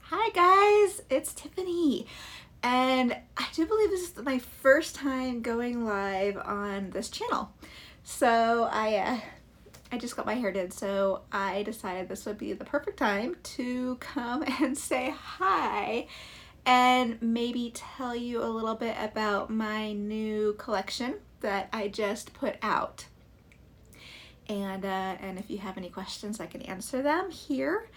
Hi guys, it's Tiffany, and I do believe this is my first time going live on this channel. So I just got my hair did, so I decided this would be the perfect time to come and say hi and maybe tell you a little bit about my new collection that I just put out. And if you have any questions, I can answer them here.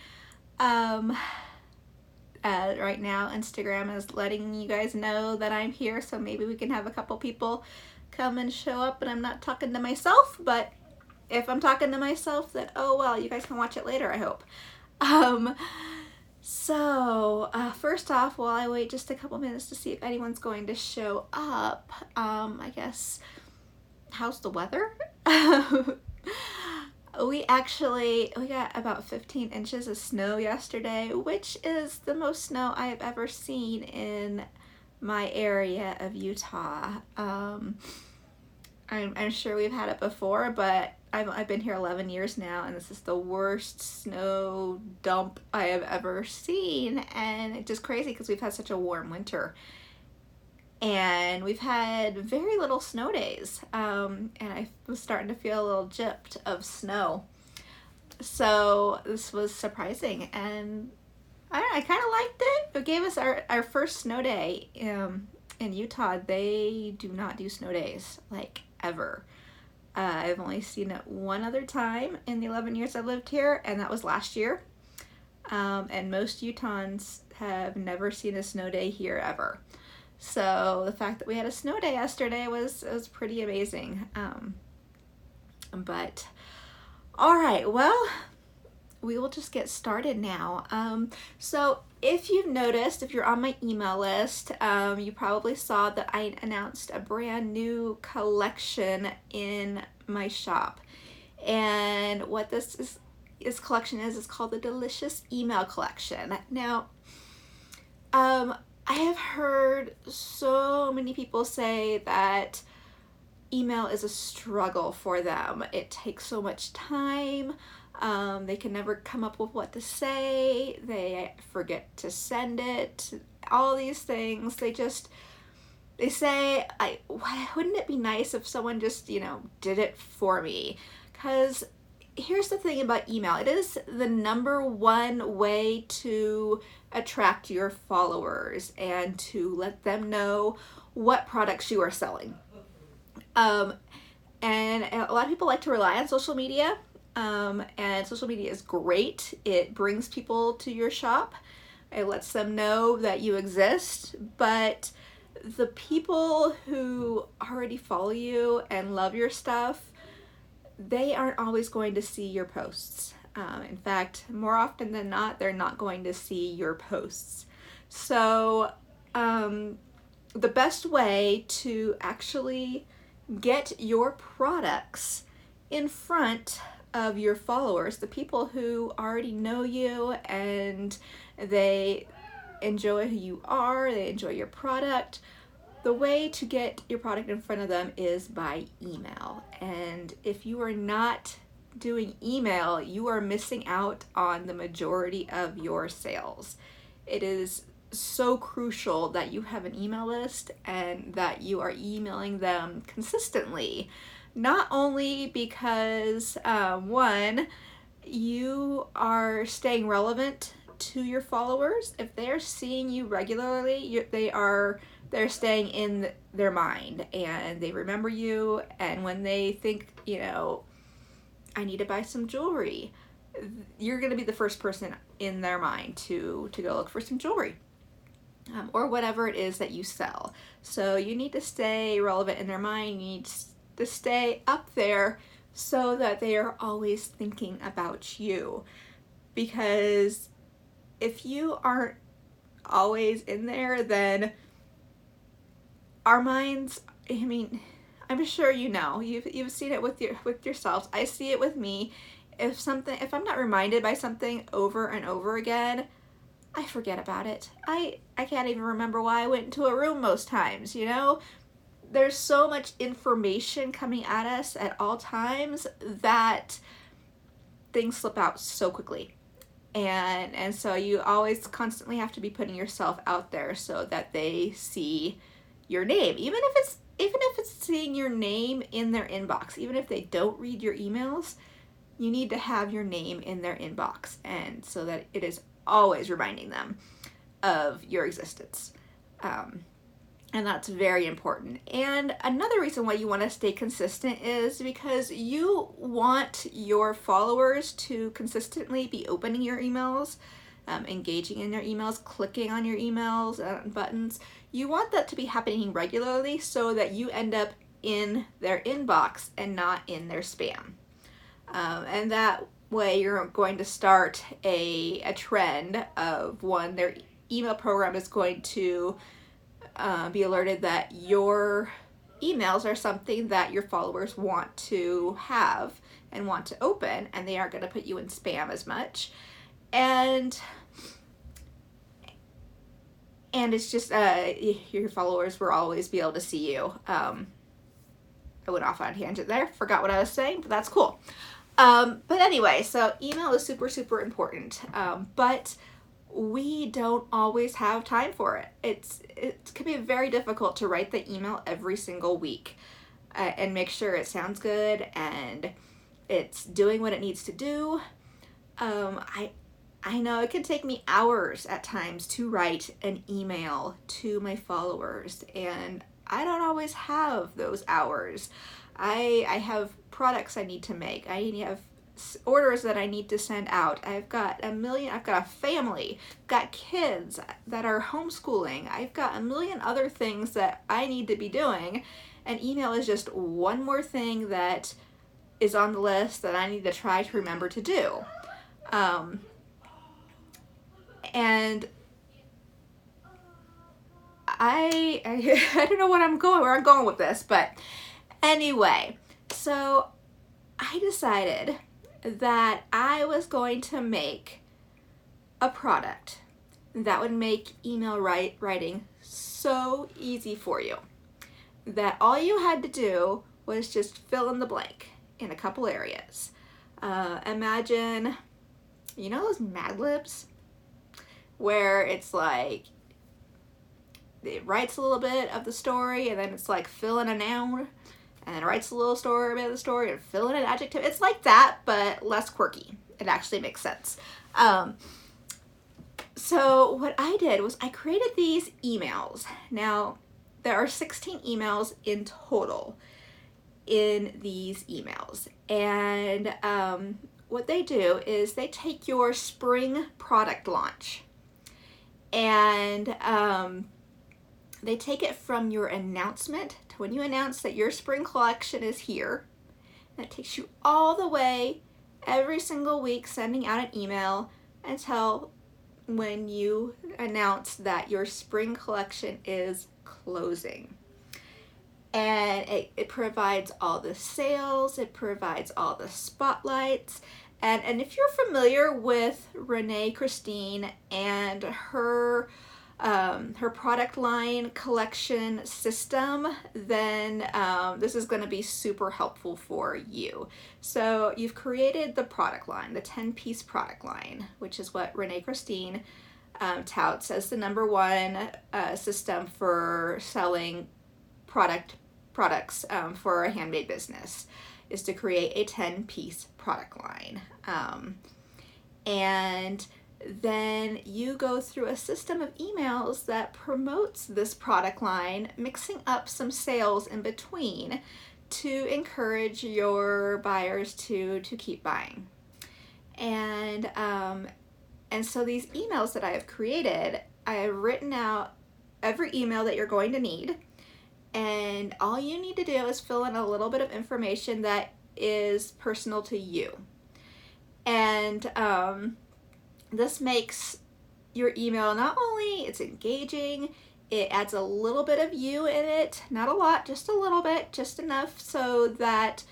Right now Instagram is letting you guys know that I'm here, so maybe we can have a couple people come and show up and I'm not talking to myself, but if I'm talking to myself, then oh well, you guys can watch it later, I hope. First off, while I wait just a couple minutes to see if anyone's going to show up, I guess, how's the weather? We got about 15 inches of snow yesterday, which is the most snow I have ever seen in my area of Utah. I'm sure we've had it before, but I've been here 11 years now, and this is the worst snow dump I have ever seen, and it's just crazy because we've had such a warm winter. And we've had very little snow days, and I was starting to feel a little gypped of snow. So this was surprising, and I kind of liked it. It gave us our first snow day in Utah. They do not do snow days, like, ever. I've only seen it one other time in the 11 years I've lived here, and that was last year. And most Utahns have never seen a snow day here ever. So the fact that we had a snow day yesterday was pretty amazing. But all right, well, we will just get started now. So if you've noticed, if you're on my email list, you probably saw that I announced a brand new collection in my shop. And what this collection is called the Delicious Email Collection. Now, I have heard so many people say that email is a struggle for them. It takes so much time. They can never come up with what to say. They forget to send it. All these things. They say, wouldn't it be nice if someone just, did it for me? Because here's the thing about email. It is the number one way to attract your followers and to let them know what products you are selling. And a lot of people like to rely on social media, and social media is great. It brings people to your shop. It lets them know that you exist, but the people who already follow you and love your stuff, they aren't always going to see your posts. In fact, more often than not, they're not going to see your posts. So the best way to actually get your products in front of your followers, the people who already know you and they enjoy who you are, they enjoy your product, the way to get your product in front of them is by email. And if you are not doing email, you are missing out on the majority of your sales. It is so crucial that you have an email list and that you are emailing them consistently. Not only because, one, you are staying relevant to your followers. If they're seeing you regularly, they're staying in their mind and they remember you, and when they think, I need to buy some jewelry, you're going to be the first person in their mind to go look for some jewelry, or whatever it is that you sell. So you need to stay relevant in their mind. You need to stay up there so that they are always thinking about you. Because if you aren't always in there, then our minds, I'm sure you've seen it with yourselves. I see it with me. If I'm not reminded by something over and over again, I forget about it. I can't even remember why I went into a room most times, There's so much information coming at us at all times that things slip out so quickly. And so you always constantly have to be putting yourself out there so that they see your name, even if it's seeing your name in their inbox. Even if they don't read your emails, you need to have your name in their inbox, and so that it is always reminding them of your existence. And that's very important. And another reason why you want to stay consistent is because you want your followers to consistently be opening your emails, engaging in your emails, clicking on your emails buttons. You want that to be happening regularly so that you end up in their inbox and not in their spam. And that way you're going to start a trend of one, their email program is going to be alerted that your emails are something that your followers want to have and want to open, and they aren't going to put you in spam as much. And it's just your followers will always be able to see you. I went off on a tangent there, forgot what I was saying, but that's cool. But anyway, so email is super, super important. But we don't always have time for it. It can be very difficult to write the email every single week and make sure it sounds good and it's doing what it needs to do. I know it can take me hours at times to write an email to my followers, and I don't always have those hours. I have products I need to make. I have orders that I need to send out. I've got a family, I've got kids that are homeschooling. I've got a million other things that I need to be doing, and email is just one more thing that is on the list that I need to try to remember to do. And I don't know where I'm going with this, but anyway, so I decided that I was going to make a product that would make email writing so easy for you that all you had to do was just fill in the blank in a couple areas. Imagine, you know those Mad Libs where it's like it writes a little bit of the story and then it's like fill in a noun, and then writes a little bit of the story and fill in an adjective. It's like that, but less quirky. It actually makes sense. So what I did was I created these emails. Now, there are 16 emails in total in these emails. And what they do is they take your spring product launch and they take it from your announcement to when you announce that your spring collection is here. And it takes you all the way every single week sending out an email until when you announce that your spring collection is closing. And it provides all the sales, it provides all the spotlights. And if you're familiar with Renee Christine and her product line collection system, then this is going to be super helpful for you. So you've created the product line, the 10-piece product line, which is what Renee Christine touts as the number one system for selling products for a handmade business, is to create a 10-piece product line. And then you go through a system of emails that promotes this product line, mixing up some sales in between to encourage your buyers to keep buying. And so these emails that I have created, I have written out every email that you're going to need, and all you need to do is fill in a little bit of information that is personal to you. And this makes your email not only it's engaging, it adds a little bit of you in it, not a lot, just a little bit, just enough so that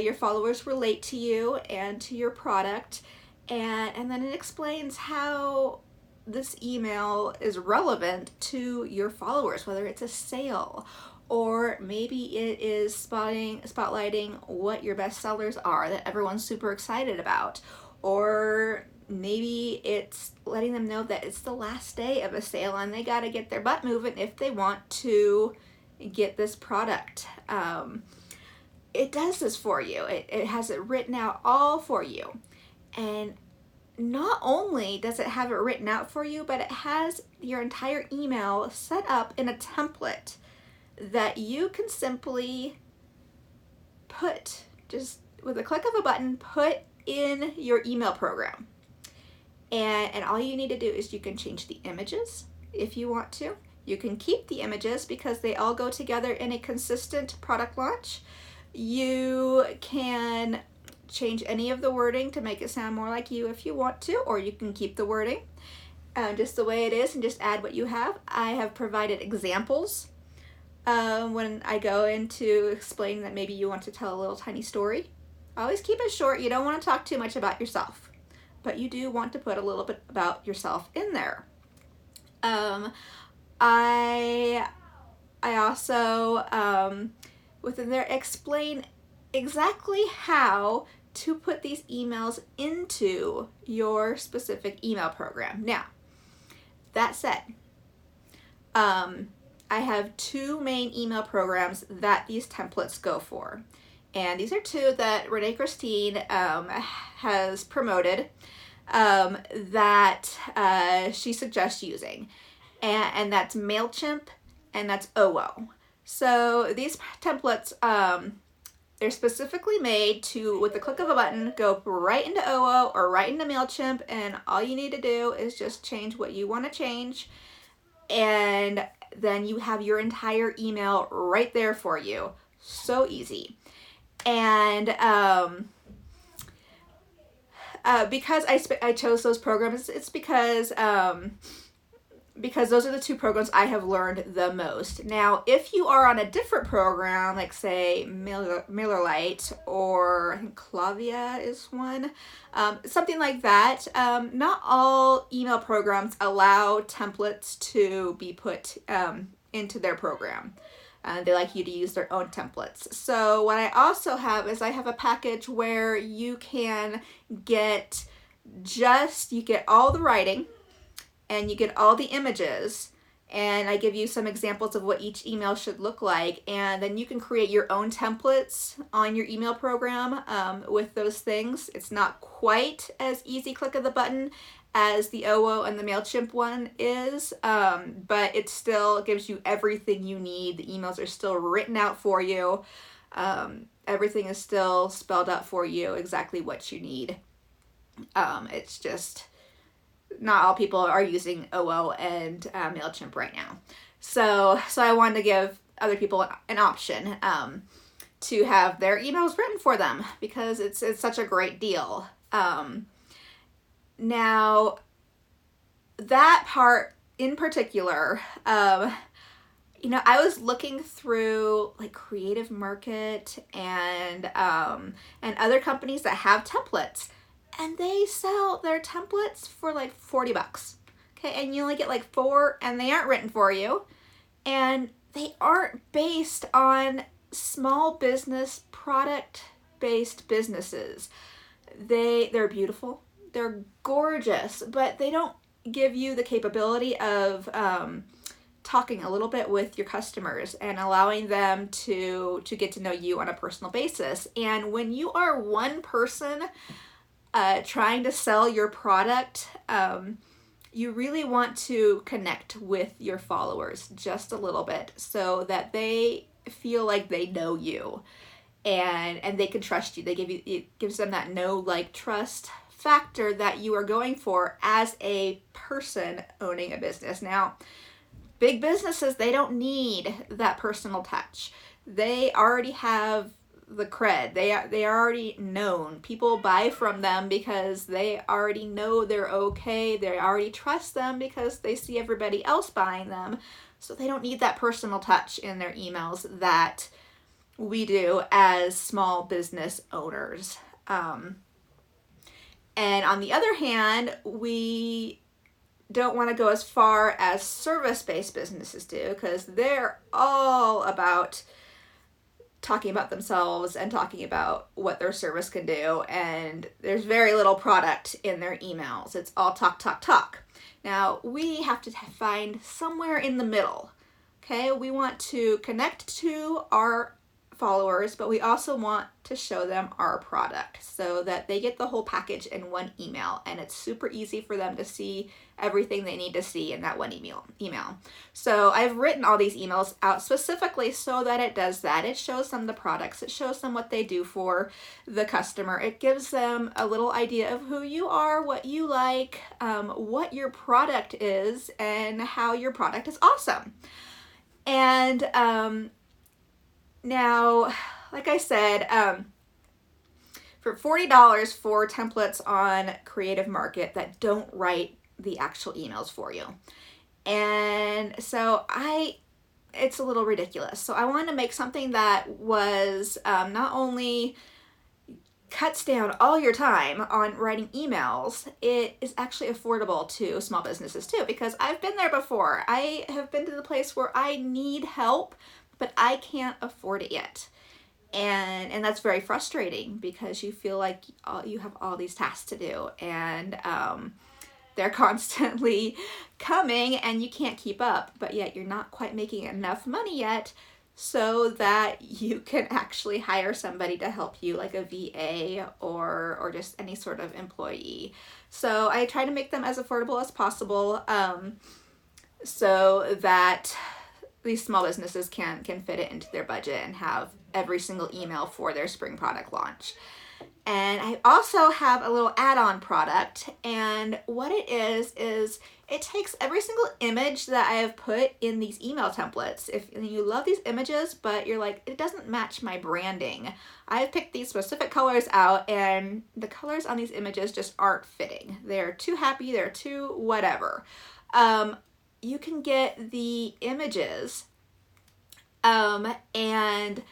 your followers relate to you and to your product. And then it explains how this email is relevant to your followers, whether it's a sale or maybe it is spotlighting what your best sellers are that everyone's super excited about, or Maybe it's letting them know that it's the last day of a sale and they got to get their butt moving if they want to get this product. It does this for you. It has it written out all for you. And not only does it have it written out for you, but it has your entire email set up in a template that you can simply put, just with a click of a button, put in your email program. And all you need to do is you can change the images if you want to. You can keep the images because they all go together in a consistent product launch. You can change any of the wording to make it sound more like you if you want to, or you can keep the wording just the way it is and just add what you have. I have provided examples when I go into explaining that maybe you want to tell a little tiny story. Always keep it short. You don't want to talk too much about yourself, but you do want to put a little bit about yourself in there. I also within there explain exactly how to put these emails into your specific email program. Now, that said, I have two main email programs that these templates go for. And these are two that Renee Christine has promoted that she suggests using. And that's MailChimp and that's OWO. So these templates, they're specifically made to, with the click of a button, go right into OWO or right into MailChimp, and all you need to do is just change what you want to change, and then you have your entire email right there for you. So easy. And because I chose those programs, it's because those are the two programs I have learned the most. Now, if you are on a different program, like say MailerLite, or I think Klaviyo is one, something like that, not all email programs allow templates to be put into their program. They like you to use their own templates. So what I also have is I have a package where you can get you get all the writing, and you get all the images, and I give you some examples of what each email should look like, and then you can create your own templates on your email program with those things. It's not quite as easy click of the button as the OWO and the MailChimp one is, but it still gives you everything you need. The emails are still written out for you. Everything is still spelled out for you, exactly what you need. It's just not all people are using OWO and MailChimp right now. So I wanted to give other people an option to have their emails written for them, because it's such a great deal. Now, that part in particular, I was looking through like Creative Market and other companies that have templates, and they sell their templates for like $40. Okay, and you only get like 4, and they aren't written for you, and they aren't based on small business, product-based businesses. They're beautiful, they're gorgeous, but they don't give you the capability of talking a little bit with your customers and allowing them to get to know you on a personal basis. And when you are one person trying to sell your product, you really want to connect with your followers just a little bit so that they feel like they know you and they can trust you. It gives them that know, like, trust factor that you are going for as a person owning a business. Now, big businesses, they don't need that personal touch. They already have the cred. They are already known. People buy from them because they already know they're okay. They already trust them because they see everybody else buying them. So they don't need that personal touch in their emails that we do as small business owners. And on the other hand, we don't want to go as far as service-based businesses do, because they're all about talking about themselves and talking about what their service can do, and there's very little product in their emails. It's all talk, talk, talk. Now, we have to find somewhere in the middle, okay? We want to connect to our followers, but we also want to show them our product so that they get the whole package in one email, and it's super easy for them to see everything they need to see in that one email. So I've written all these emails out specifically so that it does that. It shows them the products. It shows them what they do for the customer. It gives them a little idea of who you are, what you like, what your product is, and how your product is awesome. And now, like I said, for $40 for templates on Creative Market that don't write the actual emails for you. And so it's a little ridiculous. So I wanted to make something that was not only cuts down all your time on writing emails, it is actually affordable to small businesses too, because I've been there before. I have been to the place where I need help, but I can't afford it yet. And that's very frustrating because you feel like you have all these tasks to do, and they're constantly coming and you can't keep up, but yet you're not quite making enough money yet so that you can actually hire somebody to help you, like a VA or just any sort of employee. So I try to make them as affordable as possible, so that these small businesses can fit it into their budget and have every single email for their spring product launch. And I also have a little add-on product, and what it is it takes every single image that I have put in these email templates. If you love these images, but you're like, it doesn't match my branding, I've picked these specific colors out, and the colors on these images just aren't fitting. They're too happy, they're too whatever. You can get the images, and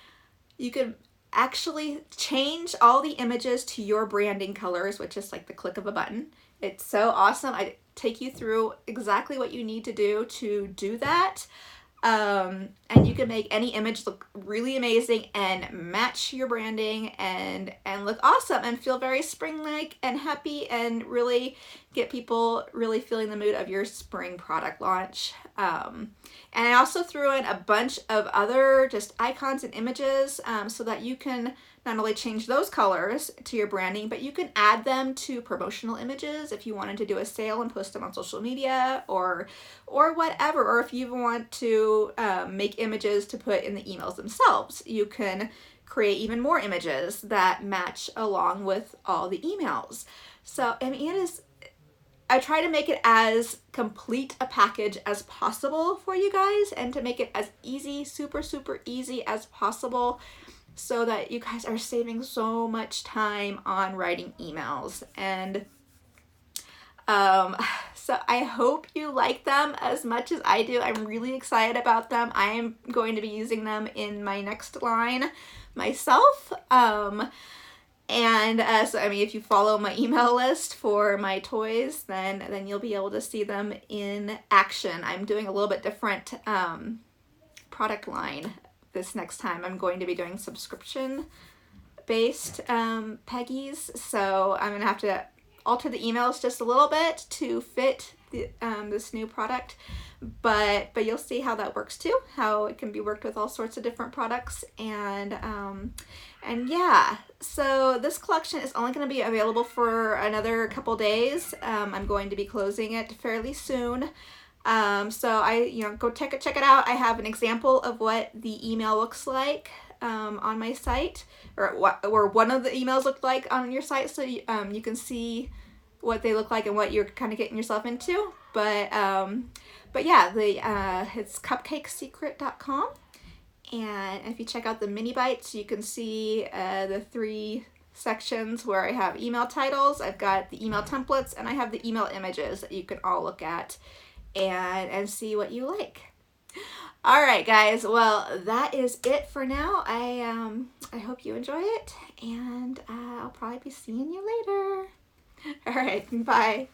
you can actually change all the images to your branding colors, which is like the click of a button. It's so awesome. I take you through exactly what you need to do that. And you can make any image look really amazing and match your branding and look awesome and feel very spring-like and happy and really get people really feeling the mood of your spring product launch. And I also threw in a bunch of other just icons and images, so that you can not only change those colors to your branding, but you can add them to promotional images if you wanted to do a sale and post them on social media or whatever. Or if you want to make images to put in the emails themselves, you can create even more images that match along with all the emails. So, I mean, I try to make it as complete a package as possible for you guys, and to make it as easy, super, super easy as possible, so that you guys are saving so much time on writing emails. And so I hope you like them as much as I do. I'm really excited about them. I am going to be using them in my next line myself. So I mean, if you follow my email list for my toys, then you'll be able to see them in action. I'm doing a little bit different product line this next time. I'm going to be doing subscription based Peggies, so I'm gonna have to alter the emails just a little bit to fit this new product, but you'll see how that works too, how it can be worked with all sorts of different products. And yeah, so this collection is only going to be available for another couple days. I'm going to be closing it fairly soon. So go check it out. I have an example of what the email looks like on my site, or one of the emails looked like on your site, so you can see what they look like and what you're kind of getting yourself into. But yeah, it's cupcakesecret.com, and if you check out the mini bites, you can see the 3 sections where I have email titles, I've got the email templates, and I have the email images that you can all look at and see what you like. All right, guys. Well, that is it for now. I hope you enjoy it, and I'll probably be seeing you later. All right, bye.